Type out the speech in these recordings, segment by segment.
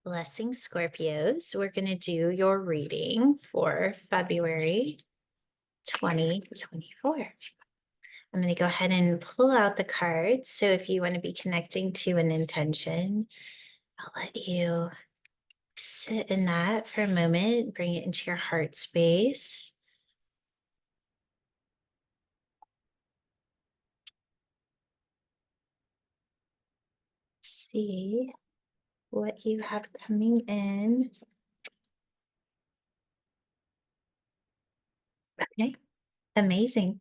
Blessings, Scorpios. We're going to do your reading for February 2024. I'm going to go ahead and pull out the cards. So if you want to be connecting to an intention, I'll let you sit in that for a moment, bring it into your heart space. See what you have coming in. Okay, amazing.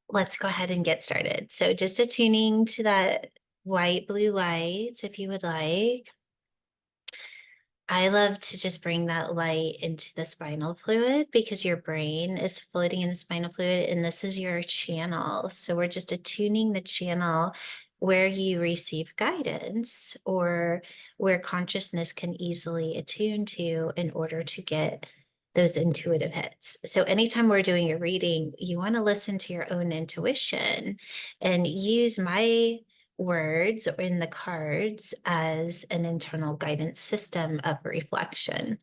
Let's go ahead and get started. So just attuning to that white blue light, if you would like. I love to just bring that light into the spinal fluid because your brain is floating in the spinal fluid and this is your channel. So we're just attuning the channel where you receive guidance or where consciousness can easily attune to in order to get those intuitive hits. So anytime we're doing a reading, you want to listen to your own intuition and use my words or in the cards as an internal guidance system of reflection.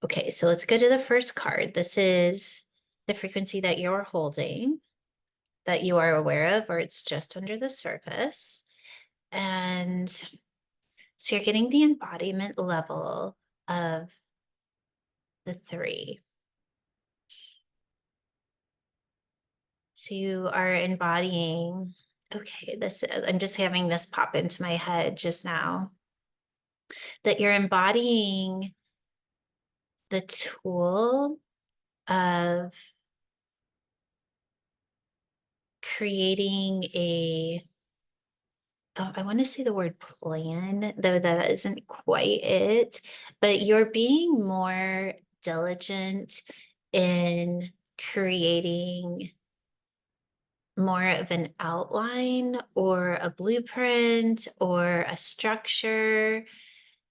Okay, so let's go to the first card. This is the frequency that you're holding, that you are aware of, or it's just under the surface. And so you're getting the embodiment level of the 3. So you are embodying, okay, I'm just having this pop into my head just now, that you're embodying the tool of creating I want to say the word plan, though that isn't quite it, but you're being more diligent in creating more of an outline or a blueprint or a structure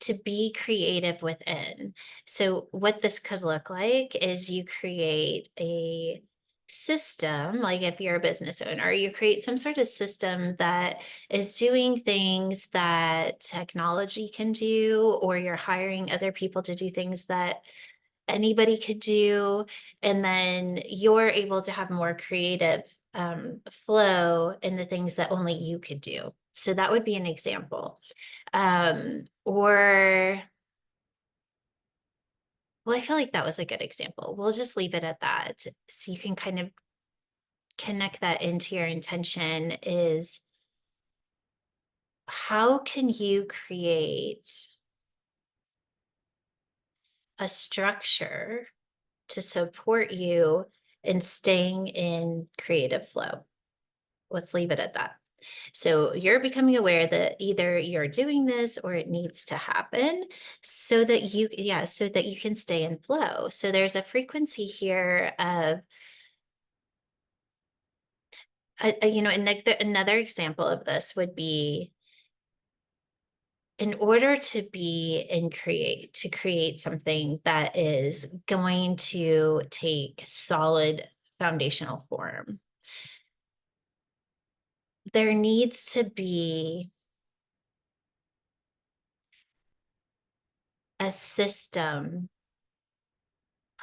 to be creative within. So what this could look like is you create a system, like if you're a business owner, you create some sort of system that is doing things that technology can do, or you're hiring other people to do things that anybody could do. And then you're able to have more creative flow in the things that only you could do. So that would be an example. Or, well, I feel like that was a good example. We'll just leave it at that. So you can kind of connect that into your intention is how can you create a structure to support you in staying in creative flow? Let's leave it at that. So you're becoming aware that either you're doing this or it needs to happen so that so that you can stay in flow. So there's a frequency here of, another example of this would be in order to create something that is going to take solid foundational form, there needs to be a system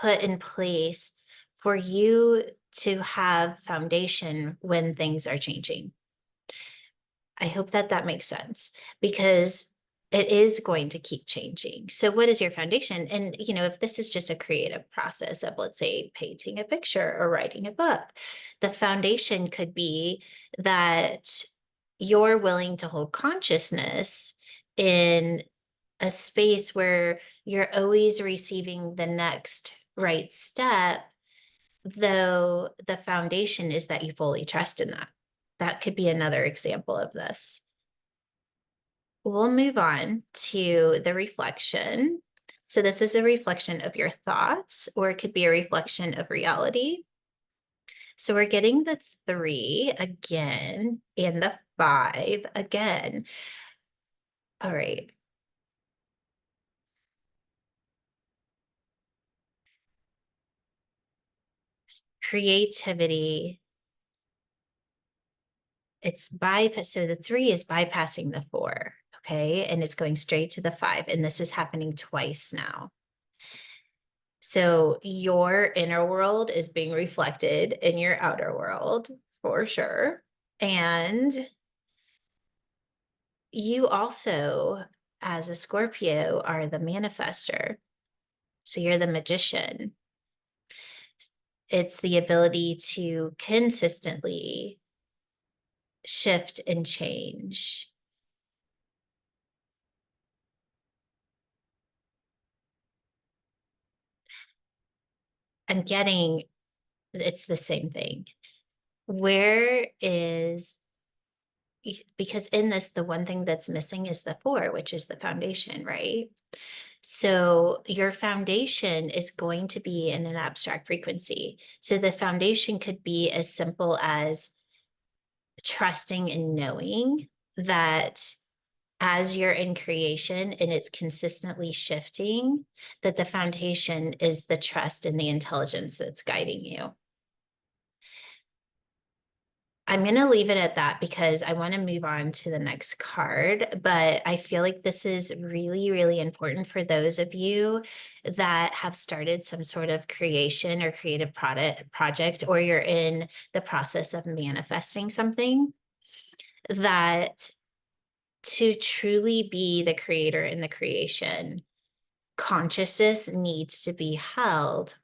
put in place for you to have foundation when things are changing. I hope that that makes sense because it is going to keep changing. So what is your foundation? And, if this is just a creative process of, let's say, painting a picture or writing a book, the foundation could be that you're willing to hold consciousness in a space where you're always receiving the next right step, though the foundation is that you fully trust in that. That could be another example of this. We'll move on to the reflection. So this is a reflection of your thoughts, or it could be a reflection of reality. So we're getting the 3 again and the 5 again. All right. Creativity. So the 3 is bypassing the 4. okay? And it's going straight to the 5, and this is happening twice now. So your inner world is being reflected in your outer world for sure. And you also, as a Scorpio, are the manifester. So you're the magician. It's the ability to consistently shift and change. I'm getting it's the same thing. Where is, because in this, the one thing that's missing is the 4, which is the foundation, right? So your foundation is going to be in an abstract frequency. So the foundation could be as simple as trusting and knowing that as you're in creation and it's consistently shifting, that the foundation is the trust and the intelligence that's guiding you. I'm going to leave it at that because I want to move on to the next card, but I feel like this is really, really important for those of you that have started some sort of creation or creative project, or you're in the process of manifesting something, that to truly be the creator in the creation, consciousness needs to be held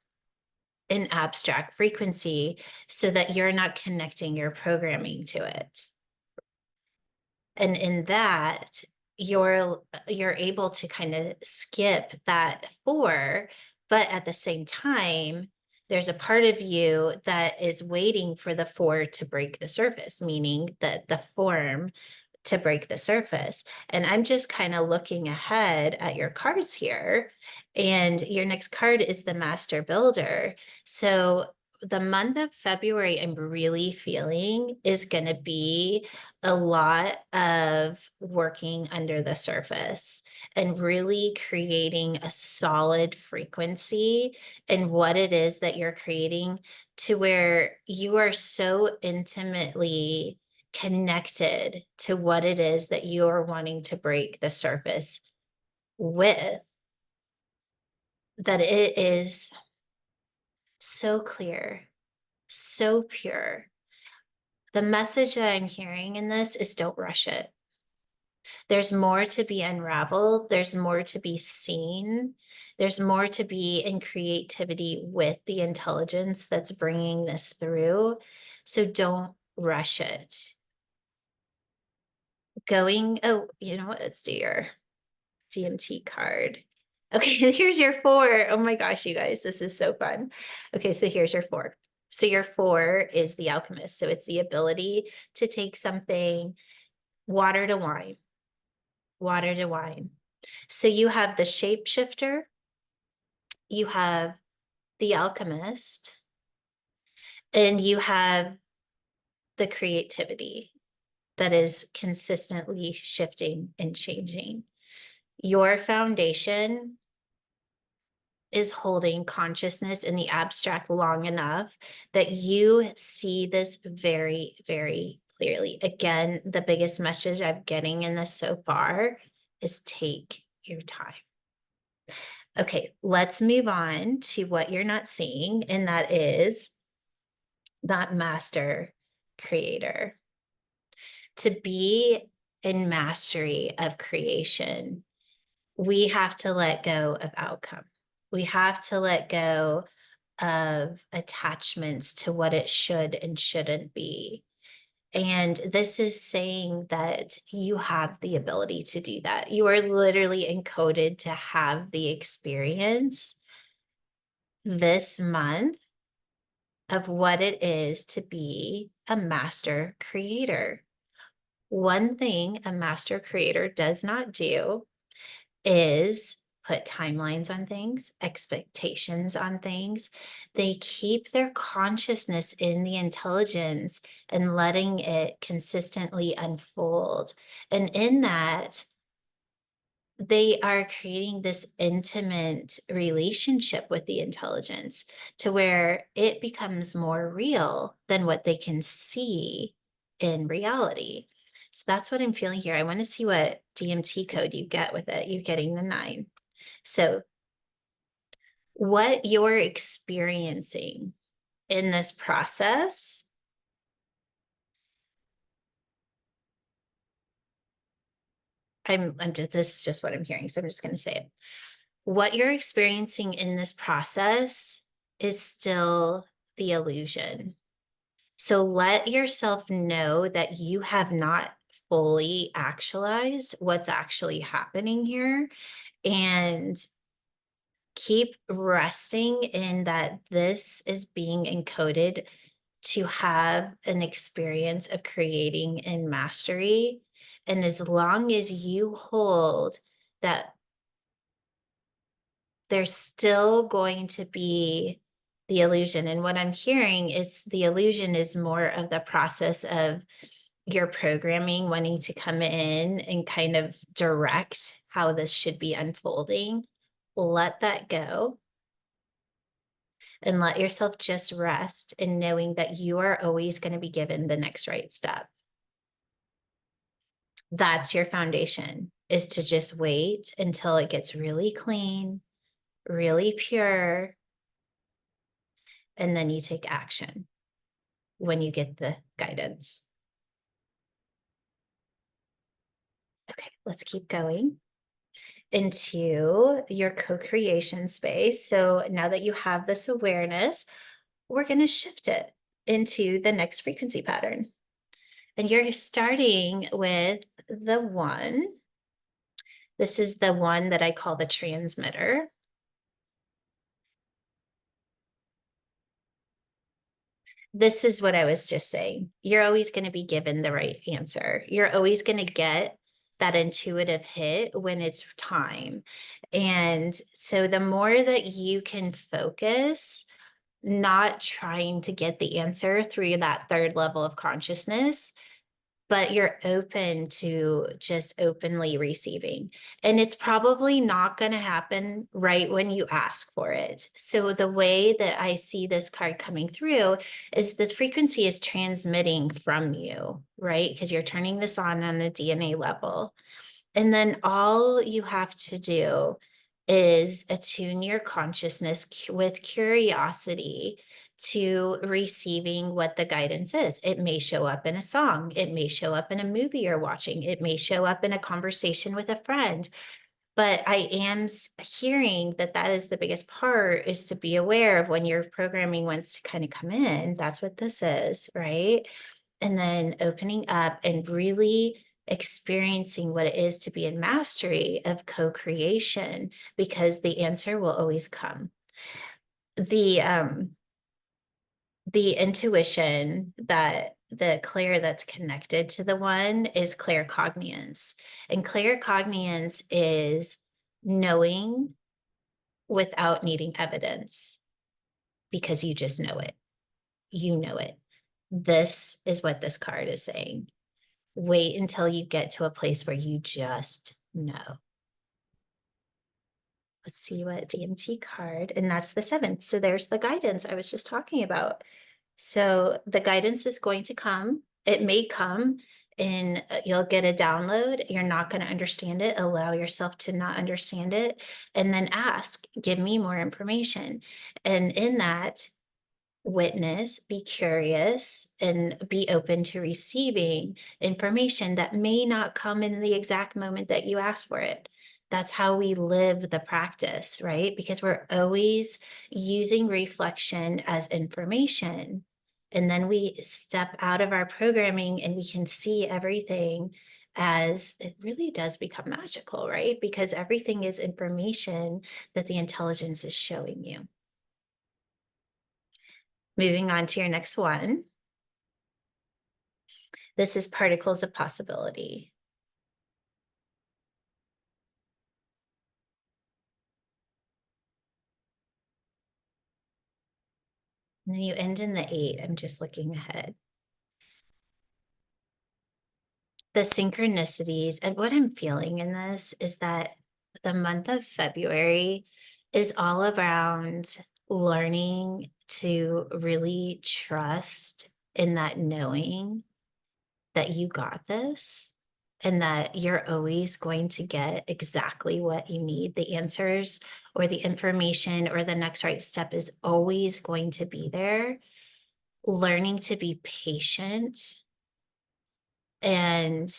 in abstract frequency so that you're not connecting your programming to it. And in that, you're able to kind of skip that 4, but at the same time, there's a part of you that is waiting for the 4 to break the surface, meaning that the form to break the surface. And I'm just kind of looking ahead at your cards here. And your next card is the Master Builder. So the month of February, I'm really feeling is going to be a lot of working under the surface and really creating a solid frequency in what it is that you're creating, to where you are so intimately connected to what it is that you're wanting to break the surface with, that it is so clear, so pure. The message that I'm hearing in this is don't rush it. There's more to be unraveled. There's more to be seen. There's more to be in creativity with the intelligence that's bringing this through. So don't rush it. Oh, you know what? Let's do your DMT card. Okay, here's your 4. Oh my gosh, you guys, this is so fun. Okay, so here's your 4. So your 4 is the Alchemist. So it's the ability to take something water to wine, water to wine. So you have the shapeshifter, you have the Alchemist, and you have the creativity that is consistently shifting and changing. Your foundation is holding consciousness in the abstract long enough that you see this very, very clearly. Again, the biggest message I'm getting in this so far is take your time. Okay, let's move on to what you're not seeing, and that is that master creator. To be in mastery of creation, we have to let go of outcome. We have to let go of attachments to what it should and shouldn't be. And this is saying that you have the ability to do that. You are literally encoded to have the experience this month of what it is to be a master creator. One thing a master creator does not do is put timelines on things, expectations on things. They keep their consciousness in the intelligence and letting it consistently unfold. And in that, they are creating this intimate relationship with the intelligence to where it becomes more real than what they can see in reality. So that's what I'm feeling here. I want to see what DMT code you get with it. You're getting the 9. So what you're experiencing in this process, I'm just, this is just what I'm hearing, so I'm just going to say it. What you're experiencing in this process is still the illusion. So let yourself know that you have not fully actualized what's actually happening here, and keep resting in that this is being encoded to have an experience of creating in mastery. And as long as you hold that, there's still going to be the illusion. And what I'm hearing is the illusion is more of the process of your programming wanting to come in and kind of direct how this should be unfolding. Let that go and let yourself just rest in knowing that you are always going to be given the next right step. That's your foundation, is to just wait until it gets really clean, really pure, and then you take action when you get the guidance. Okay, let's keep going into your co-creation space. So now that you have this awareness, we're going to shift it into the next frequency pattern. And you're starting with the 1. This is the 1 that I call the transmitter. This is what I was just saying. You're always going to be given the right answer. You're always going to get that intuitive hit when it's time. And so the more that you can focus, not trying to get the answer through that 3rd level of consciousness, but you're open to just openly receiving. And it's probably not going to happen right when you ask for it. So the way that I see this card coming through is the frequency is transmitting from you, right? Because you're turning this on a DNA level. And then all you have to do is attune your consciousness with curiosity to receiving what the guidance is. It may show up in a song. It may show up in a movie you're watching. It may show up in a conversation with a friend. But I am hearing that that is the biggest part, is to be aware of when your programming wants to kind of come in. That's what this is, right? And then opening up and really experiencing what it is to be in mastery of co-creation, because the answer will always come. The intuition, that the clair that's connected to the 1 is claircognizance. And claircognizance is knowing without needing evidence, because you just know it. You know it. This is what this card is saying. Wait until you get to a place where you just know. Let's see what DMT card, and that's the 7th. So there's the guidance I was just talking about. So the guidance is going to come. It may come and you'll get a download. You're not going to understand it. Allow yourself to not understand it, and then ask, give me more information. And in that, witness, be curious, and be open to receiving information that may not come in the exact moment that you ask for it. That's how we live the practice, right? Because we're always using reflection as information. And then we step out of our programming and we can see everything as it really does become magical, right? Because everything is information that the intelligence is showing you. Moving on to your next 1. This is particles of possibility. And you end in the 8. I'm just looking ahead. The synchronicities, and what I'm feeling in this is that the month of February is all around learning to really trust in that knowing that you got this, and that you're always going to get exactly what you need. The answers or the information or the next right step is always going to be there. Learning to be patient and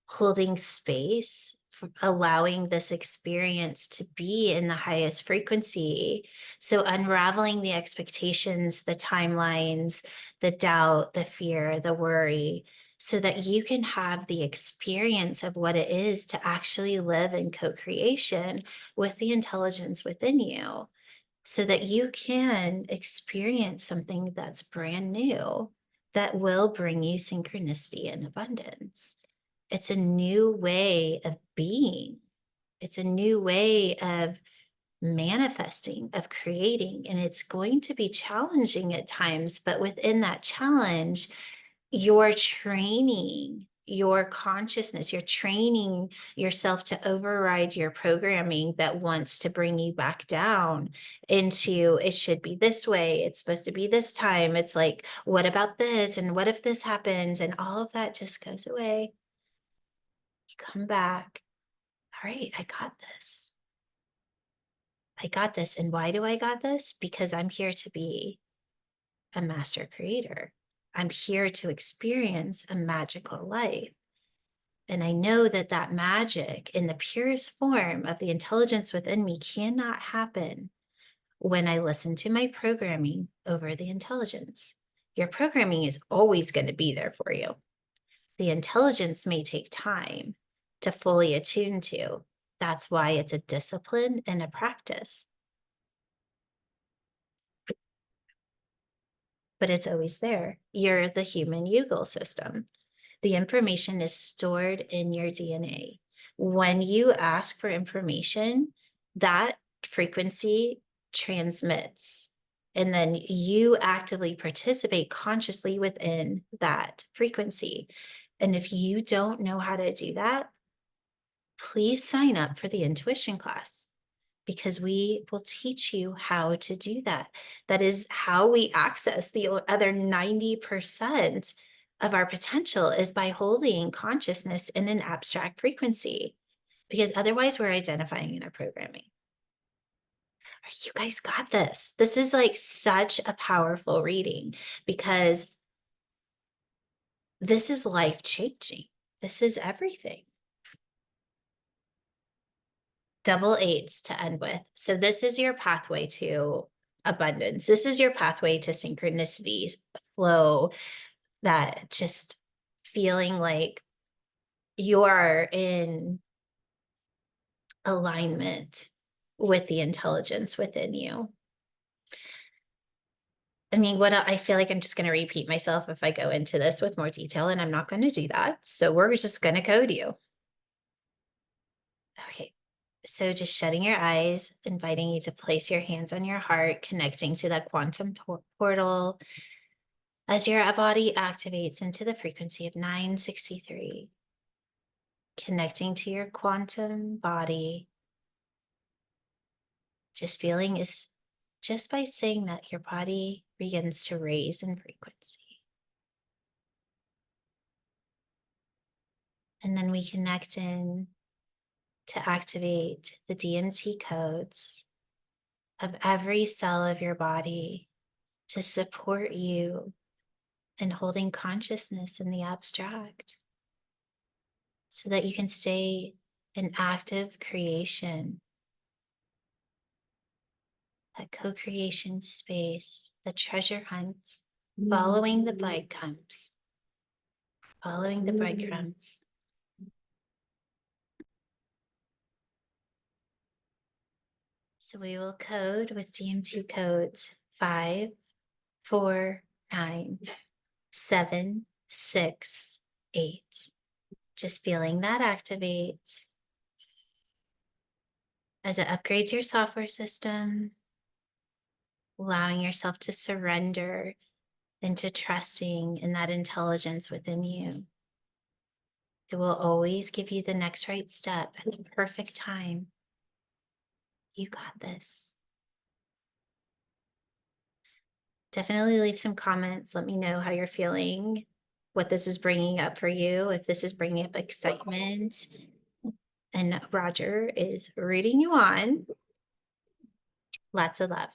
holding space, allowing this experience to be in the highest frequency. So unraveling the expectations, the timelines, the doubt, the fear, the worry, so that you can have the experience of what it is to actually live in co-creation with the intelligence within you, so that you can experience something that's brand new that will bring you synchronicity and abundance. It's a new way of being. It's a new way of manifesting, of creating, and it's going to be challenging at times, but within that challenge, you're training your consciousness, you're training yourself to override your programming that wants to bring you back down into it should be this way, it's supposed to be this time, it's like, what about this? And what if this happens? And all of that just goes away. You come back. All right, I got this. I got this. And why do I got this? Because I'm here to be a master creator. I'm here to experience a magical life. And I know that that magic in the purest form of the intelligence within me cannot happen when I listen to my programming over the intelligence. Your programming is always going to be there for you. The intelligence may take time to fully attune to. That's why it's a discipline and a practice. But it's always there. You're the human Yugal system. The information is stored in your DNA. When you ask for information, that frequency transmits, and then you actively participate consciously within that frequency. And if you don't know how to do that, please sign up for the intuition class, because we will teach you how to do that. That is how we access the other 90% of our potential, is by holding consciousness in an abstract frequency, because otherwise we're identifying in our programming. You guys got this. This is like such a powerful reading, because this is life changing. This is everything. Double eights to end with. So this is your pathway to abundance. This is your pathway to synchronicities, flow, that just feeling like you are in alignment with the intelligence within you. I mean, what I feel like I'm just going to repeat myself if I go into this with more detail, and I'm not going to do that. So we're just going to code you. Okay. So just shutting your eyes, inviting you to place your hands on your heart, connecting to that quantum portal as your body activates into the frequency of 963, connecting to your quantum body. Just feeling is just by saying that your body begins to raise in frequency. And then we connect in to activate the DMT codes of every cell of your body to support you in holding consciousness in the abstract, so that you can stay in active creation, a co-creation space, the treasure hunt, following the breadcrumbs, following the breadcrumbs. So we will code with DMT codes 5, 4, 9, 7, 6, 8. Just feeling that activate as it upgrades your software system, allowing yourself to surrender into trusting in that intelligence within you. It will always give you the next right step at the perfect time. You got this. Definitely leave some comments. Let me know how you're feeling what this is bringing up for you, if this is bringing up excitement. And Roger is reading you on. Lots of love.